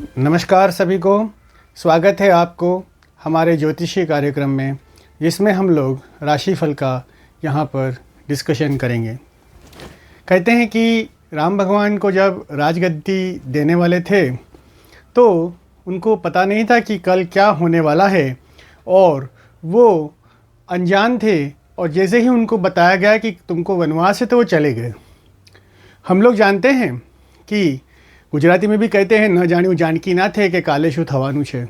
नमस्कार सभी को। स्वागत है आपको हमारे ज्योतिषी कार्यक्रम में, जिसमें हम लोग राशिफल का यहाँ पर डिस्कशन करेंगे। कहते हैं कि राम भगवान को जब राजगद्दी देने वाले थे तो उनको पता नहीं था कि कल क्या होने वाला है, और वो अनजान थे। और जैसे ही उनको बताया गया कि तुमको वनवास है तो वो चले गए। हम लोग जानते हैं कि गुजराती में भी कहते हैं, न जान्यू जानकी ना थे कि काले शू थवानु छे।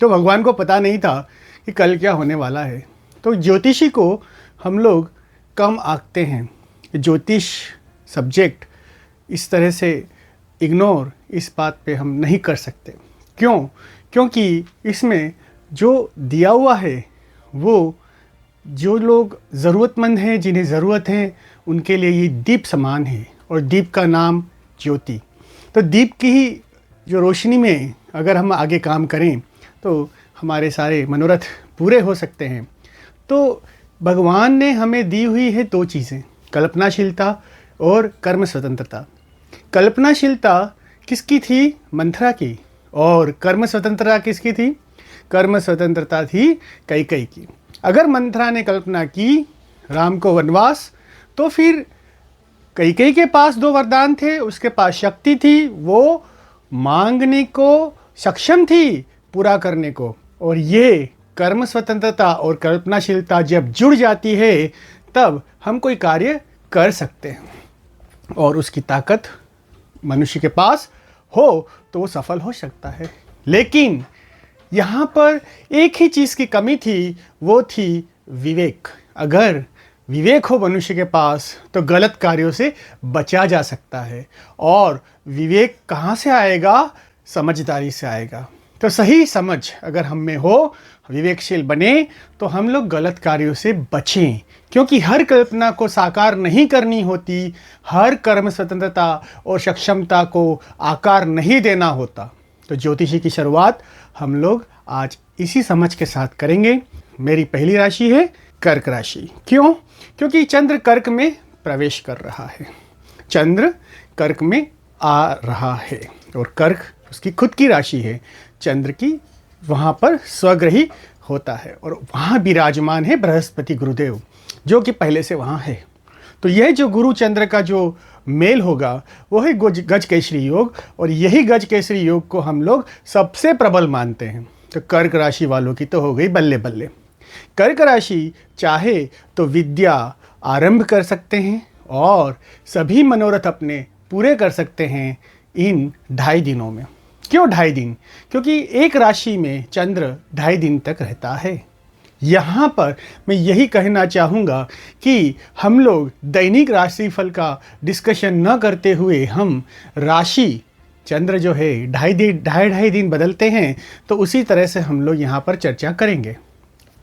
तो भगवान को पता नहीं था कि कल क्या होने वाला है। तो ज्योतिषी को हम लोग कम आंकते हैं। ज्योतिष सब्जेक्ट इस तरह से इग्नोर इस बात पे हम नहीं कर सकते। क्यों? क्योंकि इसमें जो दिया हुआ है वो जो लोग ज़रूरतमंद हैं, जिन्हें ज़रूरत है, उनके लिए ये दीप समान है। और दीप का नाम ज्योति। तो दीप की ही जो रोशनी में अगर हम आगे काम करें तो हमारे सारे मनोरथ पूरे हो सकते हैं। तो भगवान ने हमें दी हुई है दो चीज़ें, कल्पनाशीलता और कर्म स्वतंत्रता। कल्पनाशीलता किसकी थी? मंथरा की। और कर्म स्वतंत्रता किसकी थी? कर्म स्वतंत्रता थी कैकेयी की। अगर मंथरा ने कल्पना की राम को वनवास, तो फिर कैकेयी के पास दो वरदान थे, उसके पास शक्ति थी, वो मांगने को सक्षम थी, पूरा करने को। और ये कर्म स्वतंत्रता और कल्पनाशीलता जब जुड़ जाती है तब हम कोई कार्य कर सकते हैं। और उसकी ताकत मनुष्य के पास हो तो वो सफल हो सकता है। लेकिन यहाँ पर एक ही चीज़ की कमी थी, वो थी विवेक। अगर विवेक हो मनुष्य के पास तो गलत कार्यों से बचा जा सकता है। और विवेक कहाँ से आएगा? समझदारी से आएगा। तो सही समझ अगर हम में हो, विवेकशील बने, तो हम लोग गलत कार्यों से बचें। क्योंकि हर कल्पना को साकार नहीं करनी होती, हर कर्म स्वतंत्रता और सक्षमता को आकार नहीं देना होता। तो ज्योतिषी की शुरुआत हम लोग आज इसी समझ के साथ करेंगे। मेरी पहली राशि है कर्क राशि। क्यों? क्योंकि चंद्र कर्क में प्रवेश कर रहा है। चंद्र कर्क में आ रहा है और कर्क उसकी खुद की राशि है। चंद्र की वहाँ पर स्वग्रही होता है और वहाँ विराजमान है बृहस्पति गुरुदेव, जो कि पहले से वहाँ है। तो यह जो गुरु चंद्र का जो मेल होगा वो है गज केसरी योग। और यही गज केसरी योग को हम लोग सबसे प्रबल मानते हैं। तो कर्क राशि वालों की तो हो गई बल्ले बल्ले। कर्क राशि चाहे तो विद्या आरंभ कर सकते हैं और सभी मनोरथ अपने पूरे कर सकते हैं इन 2.5 दिनों में। क्यों 2.5 दिन? क्योंकि एक राशि में चंद्र 2.5 दिन तक रहता है। यहाँ पर मैं यही कहना चाहूँगा कि हम लोग दैनिक राशिफल का डिस्कशन न करते हुए हम राशि चंद्र जो है 2.5 दिन बदलते हैं, तो उसी तरह से हम लोग यहाँ पर चर्चा करेंगे।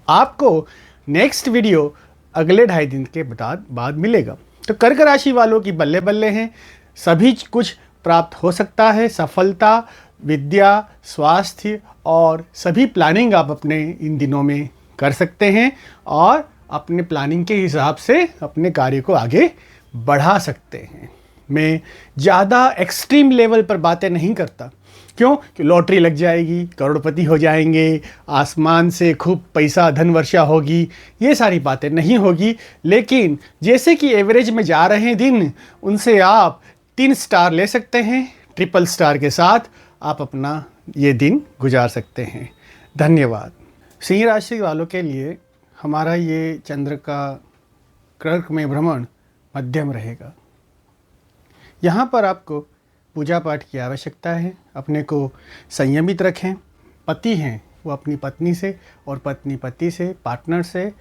आपको नेक्स्ट वीडियो अगले 2.5 दिन के बाद मिलेगा। तो कर्क राशि वालों की बल्ले बल्ले हैं, सभी कुछ प्राप्त हो सकता है। सफलता, विद्या, स्वास्थ्य और सभी प्लानिंग आप अपने इन दिनों में कर सकते हैं और अपने प्लानिंग के हिसाब से अपने कार्य को आगे बढ़ा सकते हैं। मैं ज़्यादा एक्सट्रीम लेवल पर बातें नहीं करता। क्यों? कि लॉटरी लग जाएगी, करोड़पति हो जाएंगे, आसमान से खूब पैसा धन वर्षा होगी, ये सारी बातें नहीं होगी। लेकिन जैसे कि एवरेज में जा रहे हैं दिन, उनसे आप 3 स्टार ले सकते हैं। ट्रिपल स्टार के साथ आप अपना ये दिन गुजार सकते हैं। धन्यवाद। सिंह राशि वालों के लिए हमारा ये चंद्र का कर्क में भ्रमण मध्यम रहेगा। यहाँ पर आपको पूजा पाठ की आवश्यकता है। अपने को संयमित रखें। पति हैं वो अपनी पत्नी से और पत्नी पति से, पार्टनर से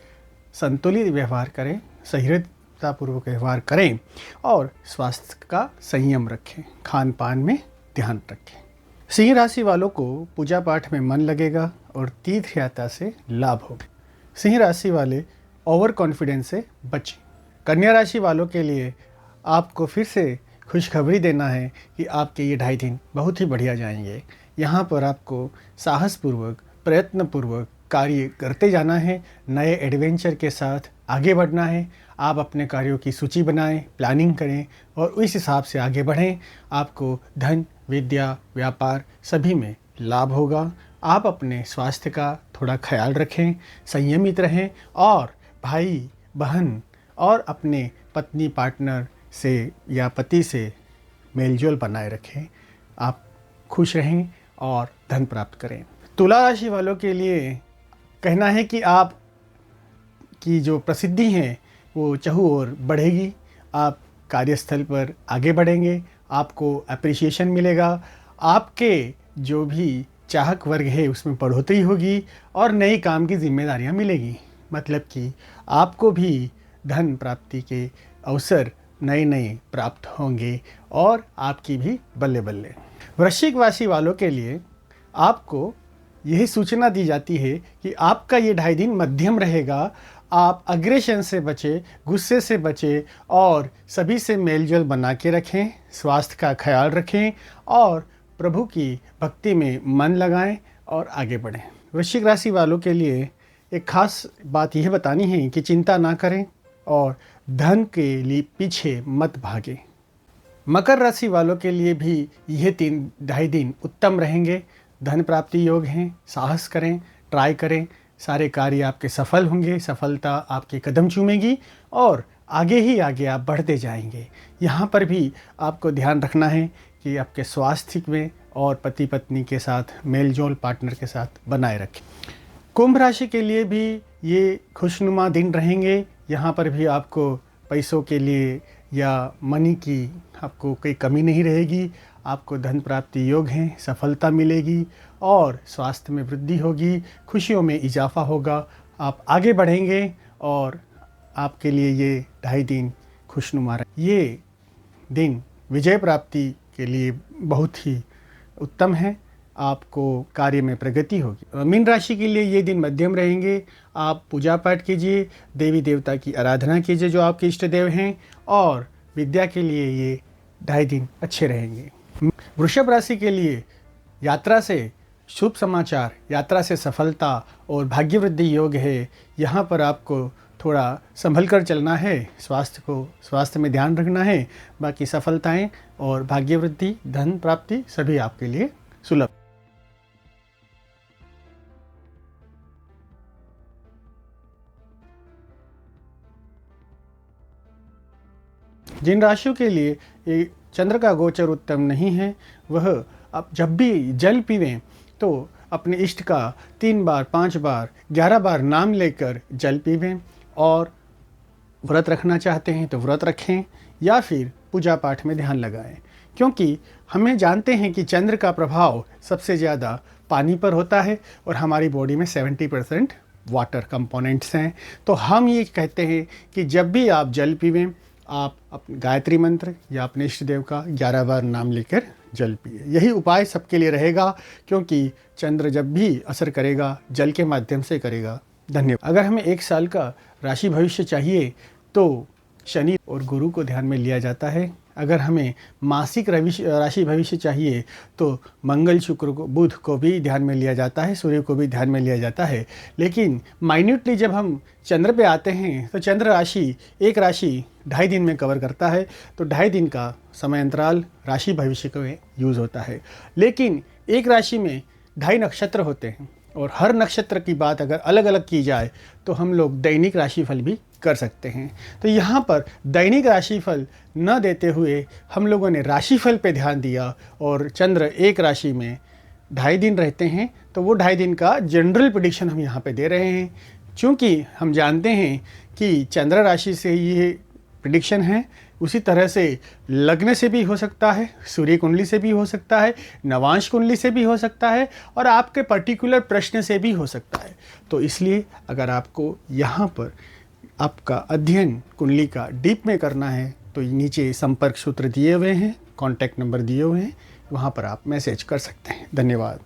संतुलित व्यवहार करें, सह्यतापूर्वक व्यवहार करें और स्वास्थ्य का संयम रखें, खान पान में ध्यान रखें। सिंह राशि वालों को पूजा पाठ में मन लगेगा और तीर्थ यात्रा से लाभ होगा। सिंह राशि वाले ओवर कॉन्फिडेंस से बचें। कन्या राशि वालों के लिए आपको फिर से खुशखबरी देना है कि आपके ये 2.5 दिन बहुत ही बढ़िया जाएंगे। यहाँ पर आपको साहसपूर्वक, प्रयत्नपूर्वक कार्य करते जाना है, नए एडवेंचर के साथ आगे बढ़ना है। आप अपने कार्यों की सूची बनाएं, प्लानिंग करें और उस हिसाब से आगे बढ़ें। आपको धन, विद्या, व्यापार सभी में लाभ होगा। आप अपने स्वास्थ्य का थोड़ा ख्याल रखें, संयमित रहें और भाई बहन और अपने पत्नी पार्टनर से या पति से मेलजोल बनाए रखें। आप खुश रहें और धन प्राप्त करें। तुला राशि वालों के लिए कहना है कि आप की जो प्रसिद्धि है वो चहुँ ओर बढ़ेगी। आप कार्यस्थल पर आगे बढ़ेंगे, आपको अप्रिसिएशन मिलेगा, आपके जो भी चाहक वर्ग है उसमें बढ़ोतरी होगी और नई काम की जिम्मेदारियां मिलेगी। मतलब कि आपको भी धन प्राप्ति के अवसर नए नए प्राप्त होंगे और आपकी भी बल्ले बल्ले। वृश्चिक राशि वालों के लिए आपको यही सूचना दी जाती है कि आपका ये 2.5 दिन मध्यम रहेगा। आप अग्रेशन से बचें, गुस्से से बचें और सभी से मेलजोल बना के रखें, स्वास्थ्य का ख्याल रखें और प्रभु की भक्ति में मन लगाएं और आगे बढ़ें। वृश्चिक राशि वालों के लिए एक खास बात यह बतानी है कि चिंता ना करें और धन के लिए पीछे मत भागें। मकर राशि वालों के लिए भी यह 2.5 दिन उत्तम रहेंगे। धन प्राप्ति योग हैं, साहस करें, ट्राई करें, सारे कार्य आपके सफल होंगे, सफलता आपके कदम चूमेगी और आगे ही आगे आप बढ़ते जाएंगे। यहाँ पर भी आपको ध्यान रखना है कि आपके स्वास्थ्य में और पति पत्नी के साथ मेलजोल पार्टनर के साथ बनाए रखें। कुंभ राशि के लिए भी ये खुशनुमा दिन रहेंगे। यहाँ पर भी आपको पैसों के लिए या मनी की आपको कोई कमी नहीं रहेगी। आपको धन प्राप्ति योग हैं, सफलता मिलेगी और स्वास्थ्य में वृद्धि होगी, खुशियों में इजाफा होगा। आप आगे बढ़ेंगे और आपके लिए ये 2.5 दिन खुशनुमा रहे। ये दिन विजय प्राप्ति के लिए बहुत ही उत्तम है। आपको कार्य में प्रगति होगी। मीन राशि के लिए ये दिन मध्यम रहेंगे। आप पूजा पाठ कीजिए, देवी देवता की आराधना कीजिए जो आपके इष्ट देव हैं और विद्या के लिए ये 2.5 दिन अच्छे रहेंगे। वृषभ राशि के लिए यात्रा से शुभ समाचार, यात्रा से सफलता और भाग्य वृद्धि योग है। यहाँ पर आपको थोड़ा संभल कर चलना है, स्वास्थ्य में ध्यान रखना है। बाकी सफलताएं और भाग्य वृद्धि, धन प्राप्ति सभी आपके लिए सुलभ। जिन राशियों के लिए ये चंद्र का गोचर उत्तम नहीं है, वह आप जब भी जल पीवें तो अपने इष्ट का 3 बार, 5 बार, 11 बार नाम लेकर जल पीवें और व्रत रखना चाहते हैं तो व्रत रखें या फिर पूजा पाठ में ध्यान लगाएं। क्योंकि हमें जानते हैं कि चंद्र का प्रभाव सबसे ज़्यादा पानी पर होता है और हमारी बॉडी में 70% वाटर कंपोनेंट्स हैं। तो हम ये कहते हैं कि जब भी आप जल पीवें, आप अपने गायत्री मंत्र या अपने इष्ट देव का 11 बार नाम लेकर जल पिए। यही उपाय सबके लिए रहेगा क्योंकि चंद्र जब भी असर करेगा जल के माध्यम से करेगा। धन्यवाद। अगर हमें 1 साल का राशि भविष्य चाहिए तो शनि और गुरु को ध्यान में लिया जाता है। अगर हमें मासिक राशि भविष्य चाहिए तो मंगल, शुक्र को, बुध को भी ध्यान में लिया जाता है, सूर्य को भी ध्यान में लिया जाता है। लेकिन माइन्यूटली जब हम चंद्र पे आते हैं तो चंद्र राशि एक राशि 2.5 दिन में कवर करता है। तो 2.5 दिन का समय अंतराल राशि भविष्य में यूज़ होता है। लेकिन एक राशि में 2.5 नक्षत्र होते हैं और हर नक्षत्र की बात अगर अलग अलग की जाए तो हम लोग दैनिक राशिफल भी कर सकते हैं। तो यहाँ पर दैनिक राशिफल न देते हुए हम लोगों ने राशिफल पे ध्यान दिया और चंद्र एक राशि में 2.5 दिन रहते हैं तो वो 2.5 दिन का जनरल प्रेडिक्शन हम यहाँ पे दे रहे हैं। चूँकि हम जानते हैं कि चंद्र राशि से ये प्रेडिक्शन है, उसी तरह से लग्न से भी हो सकता है, सूर्य कुंडली से भी हो सकता है, नवांश कुंडली से भी हो सकता है और आपके पर्टिकुलर प्रश्न से भी हो सकता है। तो इसलिए अगर आपको यहाँ पर आपका अध्ययन कुंडली का डीप में करना है तो नीचे संपर्क सूत्र दिए हुए हैं, कॉन्टैक्ट नंबर दिए हुए हैं, वहाँ पर आप मैसेज कर सकते हैं। धन्यवाद।